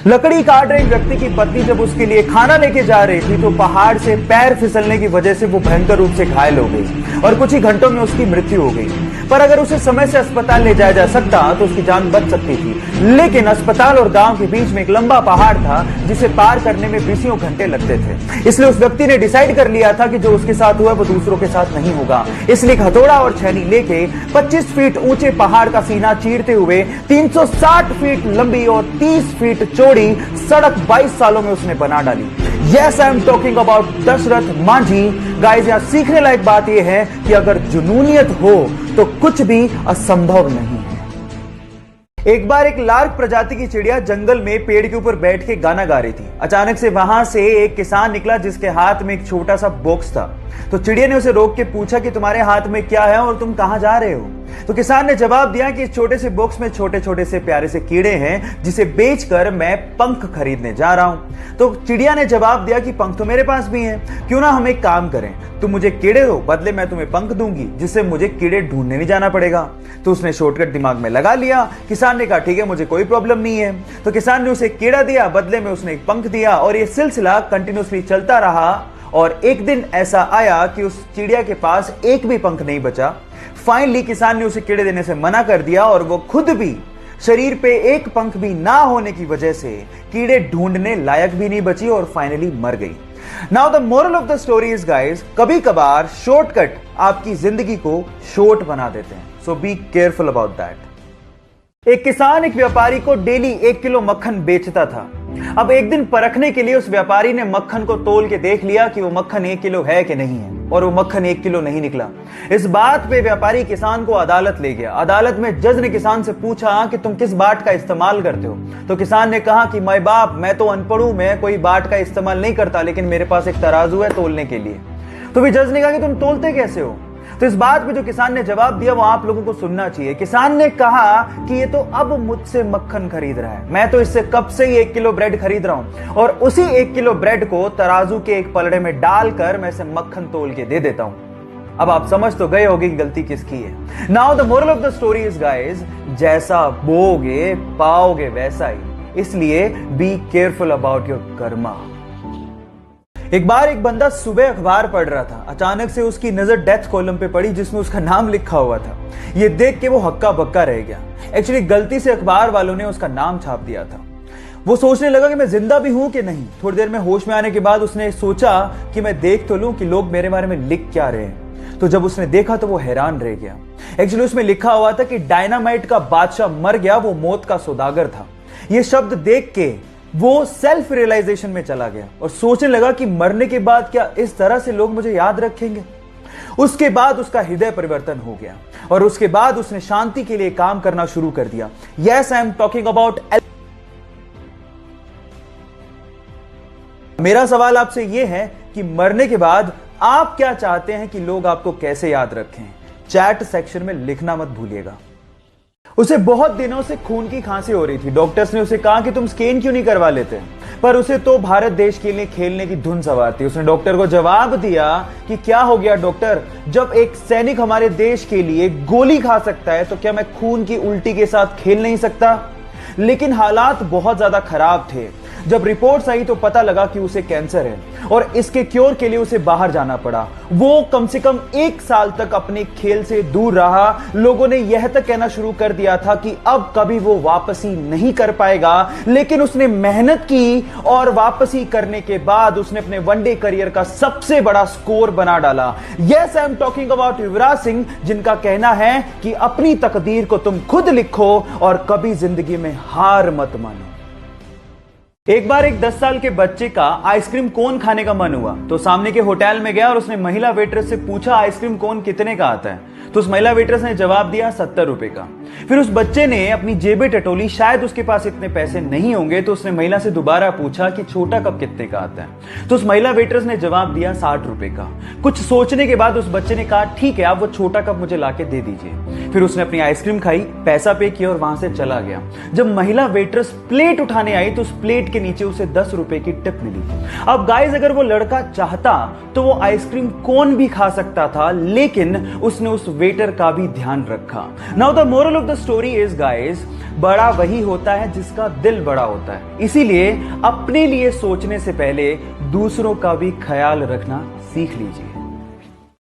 लकड़ी काट रहे व्यक्ति की पत्नी जब उसके लिए खाना लेके जा रही थी तो पहाड़ से पैर फिसलने की वजह से वो भयंकर रूप से घायल हो गई और कुछ ही घंटों में उसकी मृत्यु हो गई। पर अगर उसे समय से अस्पताल ले जाया जा सकता तो उसकी जान बच सकती थी, लेकिन अस्पताल और गांव के बीच में एक लंबा पहाड़ था जिसे पार करने में 20 घंटे लगते थे। इसलिए उस व्यक्ति ने डिसाइड कर लिया था कि जो उसके साथ हुआ वो दूसरों के साथ नहीं होगा। इसलिए हथौड़ा और छेनी लेके 25 फीट ऊंचे पहाड़ का सीना चीरते हुए 360 फीट लंबी और 30 फीट चौड़ी सड़क 22 सालों में उसने बना डाली। Yes, I am talking about Dashrath Manjhi. Guys, यहां सीखने लायक बात यह है कि अगर जुनूनियत हो तो कुछ भी असंभव नहीं है। एक बार एक लार्क प्रजाति की चिड़िया जंगल में पेड़ के ऊपर बैठ के गाना गा रही थी। अचानक से वहां से एक किसान निकला जिसके हाथ में एक छोटा सा बॉक्स था। तो चिड़िया ने उसे रोक के पूछा कि तुम्हारे हाथ में क्या है और तुम कहां जा रहे हो। तो किसान ने जवाब दिया कि इस छोटे से बॉक्स में छोटे छोटे से प्यारे से कीड़े हैं जिसे बेचकर मैं पंख खरीदने जा रहा हूं। तो चिड़िया ने जवाब दिया कि पंख तो मेरे पास भी हैं, क्यों ना हम एक काम करें, तुम मुझे कीड़े दो, बदले मैं तुम्हें पंख दूंगी जिससे मुझे कीड़े ढूंढने नहीं जाना पड़ेगा। तो उसने शॉर्टकट दिमाग में लगा लिया। किसान ने कहा ठीक है, मुझे कोई प्रॉब्लम नहीं है। तो किसान ने उसे कीड़ा दिया, बदले में उसने एक पंख दिया और यह सिलसिला कंटिन्यूसली चलता रहा। और एक दिन ऐसा आया कि उस चिड़िया के पास एक भी पंख नहीं बचा। फाइनली किसान ने उसे कीड़े देने से मना कर दिया और वो खुद भी शरीर पे एक पंख भी ना होने की वजह से कीड़े ढूंढने लायक भी नहीं बची और फाइनली मर गई। Now the moral of the story is guys, कभी कभार शॉर्टकट आपकी जिंदगी को शॉर्ट बना देते हैं, सो बी केयरफुल अबाउट दैट। एक किसान एक व्यापारी को डेली 1 किलो मक्खन बेचता था। अब एक दिन परखने के लिए उस व्यापारी ने मक्खन को तोल के देख लिया कि वो मक्खन 1 किलो है कि नहीं है, और वो मक्खन 1 किलो नहीं निकला। इस बात पे व्यापारी किसान को अदालत ले गया। अदालत में जज ने किसान से पूछा कि तुम किस बाट का इस्तेमाल करते हो। तो किसान ने कहा कि माय बाप, मैं तो अनपढ़ हूं, मैं कोई बाट का इस्तेमाल नहीं करता, लेकिन मेरे पास एक तराजू है तोलने के लिए। तो भी जज ने कहा कि तुम तोलते कैसे हो। तो इस बात पे जो किसान ने जवाब दिया वो आप लोगों को सुनना चाहिए। किसान ने कहा कि ये तो अब मुझसे मक्खन खरीद रहा है, मैं तो इससे कब से ही 1 किलो ब्रेड खरीद रहा हूं और उसी 1 किलो ब्रेड को तराजू के एक पलड़े में डालकर मैं इसे मक्खन तोल के दे देता हूं। अब आप समझ तो गए होंगे कि गलती किसकी है। Now the moral of the story is guys, जैसा बोओगे पाओगे वैसा ही, इसलिए be careful about your Karma. एक बार एक बंदा सुबह अखबार पढ़ रहा था। अचानक से उसकी नजर डेथ कॉलम पे पड़ी जिसमें उसका नाम लिखा हुआ था। ये देख के वो हक्का बक्का रह गया। एक्चुअली गलती से अखबार वालों ने उसका नाम छाप दिया था। वो सोचने लगा कि मैं जिंदा भी हूं कि नहीं। थोड़ी देर में होश में आने के बाद उसने सोचा कि मैं देख तो लूं कि लोग मेरे बारे में लिख क्या रहे हैं। तो जब उसने देखा तो वो हैरान रह गया। एक्चुअली उसमें लिखा हुआ था कि डायनामाइट का बादशाह मर गया, वो मौत का सौदागर था। ये शब्द देख के वो सेल्फ रियलाइजेशन में चला गया और सोचने लगा कि मरने के बाद क्या इस तरह से लोग मुझे याद रखेंगे। उसके बाद उसका हृदय परिवर्तन हो गया और उसके बाद उसने शांति के लिए काम करना शुरू कर दिया। Yes, I am talking about. मेरा सवाल आपसे यह है कि मरने के बाद आप क्या चाहते हैं कि लोग आपको कैसे याद रखें। चैट सेक्शन में लिखना मत भूलिएगा। उसे बहुत दिनों से खून की खांसी हो रही थी। डॉक्टर्स ने उसे कहा कि तुम स्कैन क्यों नहीं करवा लेते, पर उसे तो भारत देश के लिए खेलने की धुन सवार थी। उसने डॉक्टर को जवाब दिया कि क्या हो गया डॉक्टर, जब एक सैनिक हमारे देश के लिए गोली खा सकता है तो क्या मैं खून की उल्टी के साथ खेल नहीं सकता। लेकिन हालात बहुत ज्यादा खराब थे। जब रिपोर्ट्स आई तो पता लगा कि उसे कैंसर है और इसके क्योर के लिए उसे बाहर जाना पड़ा। वो कम से कम 1 साल तक अपने खेल से दूर रहा। लोगों ने यह तक कहना शुरू कर दिया था कि अब कभी वो वापसी नहीं कर पाएगा, लेकिन उसने मेहनत की और वापसी करने के बाद उसने अपने वनडे करियर का सबसे बड़ा स्कोर बना डाला। Yes, I am talking about Yuvraj Singh, जिनका कहना है कि अपनी तकदीर को तुम खुद लिखो और कभी जिंदगी में हार मत मानो। एक बार एक 10 साल के बच्चे का आइसक्रीम कोन खाने का मन हुआ तो सामने के होटल में गया और उसने महिला वेट्रेस से पूछा आइसक्रीम कोन कितने का आता है। तो उस महिला वेट्रेस ने जवाब दिया 70 रुपए का। फिर उस बच्चे ने अपनी जेबें टटोली, शायद उसके पास इतने पैसे नहीं होंगे, तो उसने महिला से दोबारा पूछा कि छोटा कप कितने का आता है। तो उस महिला वेट्रेस ने जवाब दिया 60 रुपए का। कुछ सोचने के बाद उस बच्चे ने कहा ठीक है, आप वो छोटा कप मुझे लाके दे दीजिए। फिर उसने अपनी आइसक्रीम खाई, पैसा पे किया और वहां से चला गया। जब महिला वेट्रेस प्लेट उठाने आई तो उस प्लेट के नीचे उसे 10 रुपए की टिप मिली। अब गाइस, अगर वो लड़का चाहता तो वो आइसक्रीम कोन भी खा सकता था, लेकिन उसने उस वेटर का भी ध्यान रखा। Now the moral of the story is guys, बड़ा वही होता है जिसका दिल बड़ा होता है। इसीलिए अपने लिए सोचने से पहले दूसरों का भी ख्याल रखना सीख लीजिए।